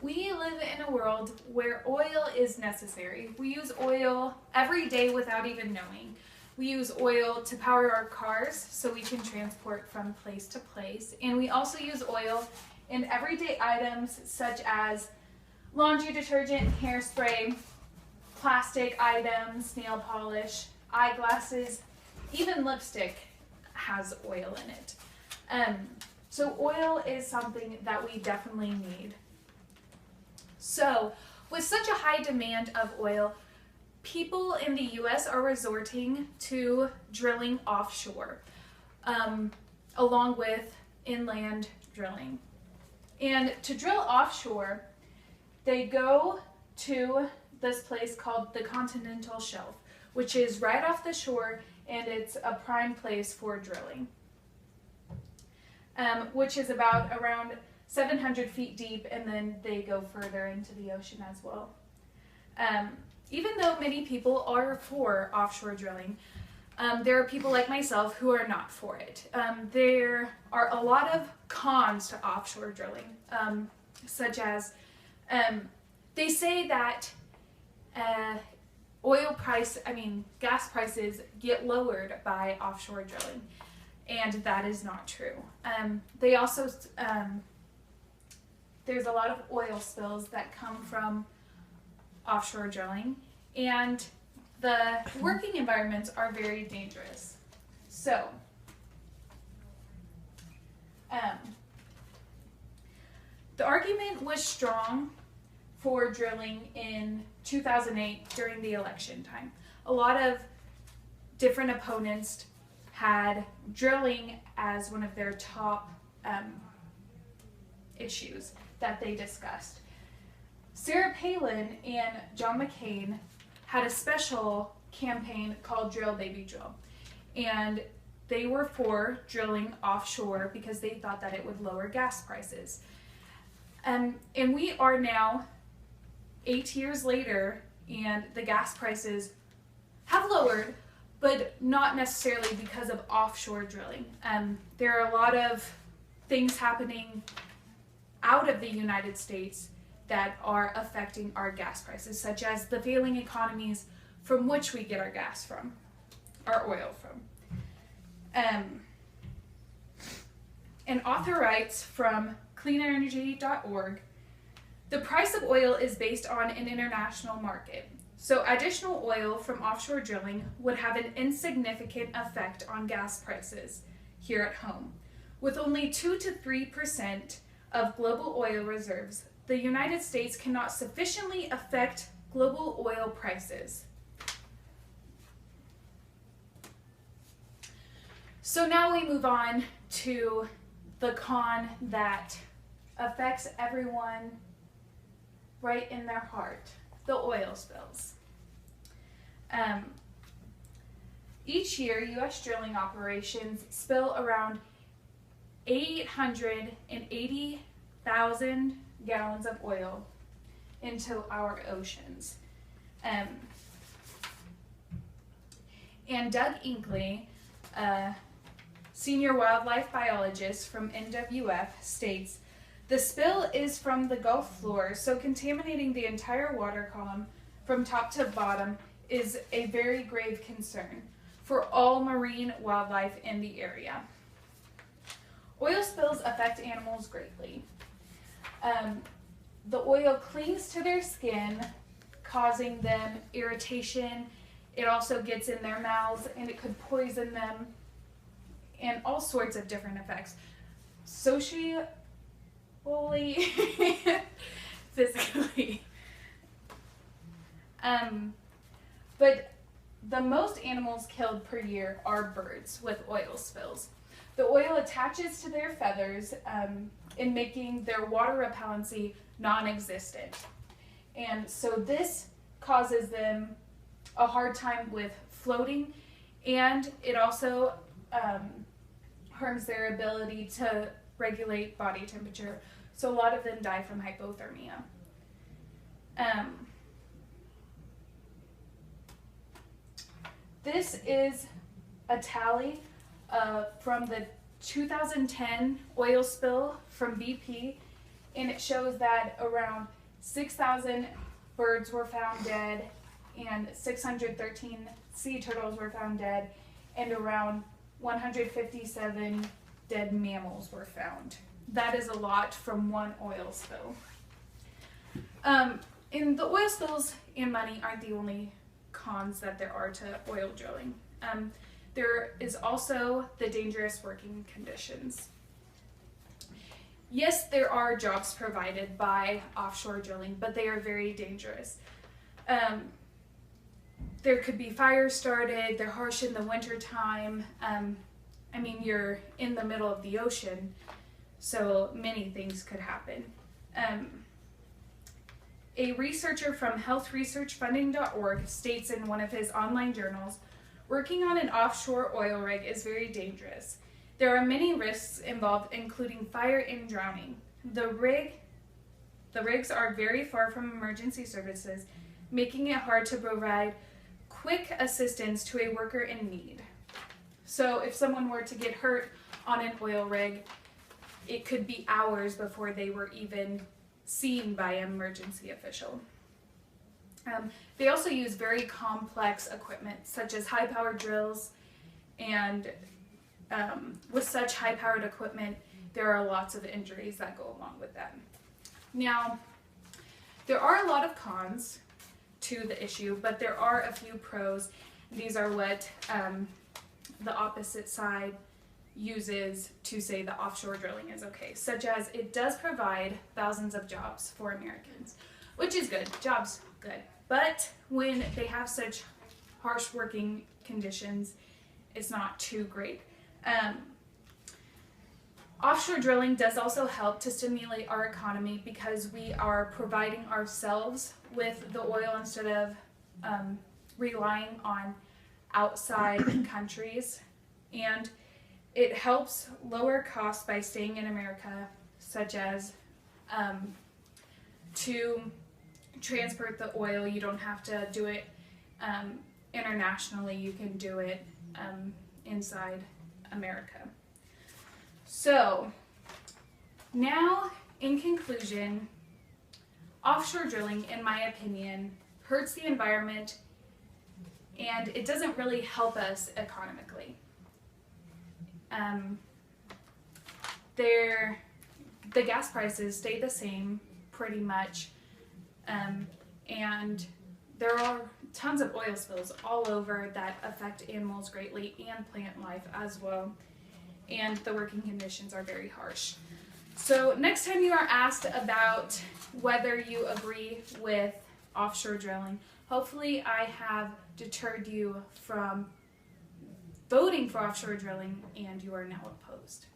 We live in a world where oil is necessary. We use oil every day without even knowing. We use oil to power our cars so we can transport from place to place. And we also use oil in everyday items such as laundry detergent, hairspray, plastic items, nail polish, eyeglasses, even lipstick has oil in it. So oil is something that we definitely need. So with such a high demand of oil, people in the US are resorting to drilling offshore, along with inland drilling. And to drill offshore, they go to this place called the continental shelf, which is right off the shore, and it's a prime place for drilling, which is about around 700 feet deep, and then they go further into the ocean as well. Even though many people are for offshore drilling, there are people like myself who are not for it. There are a lot of cons to offshore drilling, such as they say that gas prices get lowered by offshore drilling, and that is not true. They also, there's a lot of oil spills that come from offshore drilling, and the working environments are very dangerous. So, the argument was strong for drilling in 2008 during the election time. A lot of different opponents had drilling as one of their top issues that they discussed. Sarah Palin and John McCain had a special campaign called Drill Baby Drill, and they were for drilling offshore because they thought that it would lower gas prices. And we are now 8 years later, and the gas prices have lowered, but not necessarily because of offshore drilling. There are a lot of things happening out of the United States that are affecting our gas prices, such as the failing economies from which we get our gas from, our oil from. An author writes from cleanenergy.org, the price of oil is based on an international market, so additional oil from offshore drilling would have an insignificant effect on gas prices here at home. With only 2 to 3% of global oil reserves, the United States cannot sufficiently affect global oil prices. So now we move on to the con that affects everyone right in their heart, the oil spills. Each year, U.S. drilling operations spill around 880,000 gallons of oil into our oceans. And Doug Inkley, senior wildlife biologist from NWF, states, the spill is from the Gulf floor, so contaminating the entire water column from top to bottom is a very grave concern for all marine wildlife in the area. Oil spills affect animals greatly. The oil clings to their skin, causing them irritation. It also gets in their mouths, and it could poison them, and all sorts of different effects. Socially, physically. But the most animals killed per year are birds with oil spills. The oil attaches to their feathers in making their water repellency non-existent. And so this causes them a hard time with floating, and it also harms their ability to regulate body temperature. So a lot of them die from hypothermia. This is a tally from the 2010 oil spill from BP and it shows that around 6,000 birds were found dead, and 613 sea turtles were found dead, and around 157 dead mammals were found. That is a lot from one oil spill. And the oil spills and money aren't the only cons that there are to oil drilling. There is also the dangerous working conditions. Yes, there are jobs provided by offshore drilling, but they are very dangerous. There could be fires started, they're harsh in the winter time. I mean, you're in the middle of the ocean, so many things could happen. A researcher from healthresearchfunding.org states in one of his online journals, working on an offshore oil rig is very dangerous. There are many risks involved, including fire and drowning. The rigs are very far from emergency services, making it hard to provide quick assistance to a worker in need. So if someone were to get hurt on an oil rig, it could be hours before they were even seen by an emergency official. They also use very complex equipment, such as high-powered drills, and with such high-powered equipment, there are lots of injuries that go along with that. Now, there are a lot of cons to the issue, but there are a few pros. These are what the opposite side uses to say that offshore drilling is okay, such as it does provide thousands of jobs for Americans, which is good. Jobs, good. But when they have such harsh working conditions, it's not too great. Offshore drilling does also help to stimulate our economy because we are providing ourselves with the oil instead of relying on outside countries, and it helps lower costs by staying in America, such as to transport the oil. You don't have to do it internationally, you can do it inside America. So now, in conclusion, offshore drilling, in my opinion, hurts the environment and it doesn't really help us economically. The gas prices stay the same pretty much, and there are tons of oil spills all over that affect animals greatly and plant life as well, and the working conditions are very harsh. So next time you are asked about whether you agree with offshore drilling, hopefully I have deterred you from voting for offshore drilling and you are now opposed.